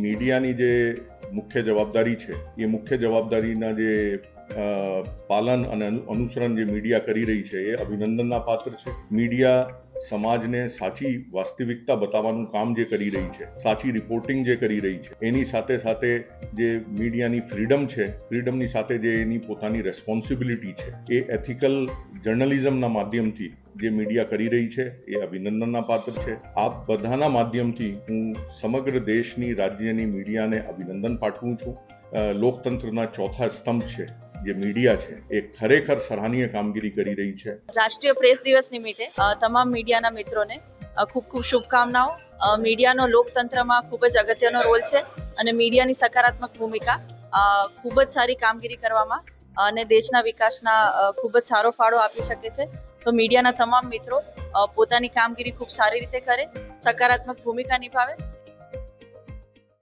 મીડિયાની જે મુખ્ય જવાબદારી છે એ મુખ્ય જવાબદારીના જે પાલન અને અનુસરણ જે મીડિયા કરી રહી છે એ અભિનંદનના પાત્ર છે. મીડિયા સમાજને સાચી વાસ્તવિકતા બતાવવાનું કામ જે કરી રહી છે, સાચી રિપોર્ટિંગ જે કરી રહી છે, એની સાથે સાથે જે મીડિયાની ફ્રીડમ છે, ફ્રીડમની સાથે જે એની પોતાની રેસ્પોન્સિબિલિટી છે, એ એથિકલ જર્નલિઝમના માધ્યમથી જે મીડિયા કરી રહી છે એ અભિનંદનના પાત્ર છે. આ બધાના માધ્યમથી હું સમગ્ર દેશની રાજ્યની મીડિયાને અભિનંદન પાઠવું છું. લોકતંત્રના ચોથા સ્તંભ છે જે મીડિયા છે એ ખરેખર સરાહનીય કામગીરી કરી રહી છે. રાષ્ટ્રીય પ્રેસ દિવસ નિમિત્તે તમામ મીડિયાના મિત્રોને ખૂબ ખૂબ શુભકામનાઓ. મીડિયાનો લોકતંત્રમાં ખૂબ જ અગત્યનો રોલ છે અને મીડિયાની સકારાત્મક ભૂમિકા ખૂબ જ સારી કામગીરી કરવામાં અને દેશના વિકાસના ખૂબ જ સારો ફાળો આપી શકે છે. તો મીડિયાના તમામ મિત્રો પોતાની કામગીરી ખૂબ સારી રીતે કરે, સકારાત્મક ભૂમિકા નિભાવે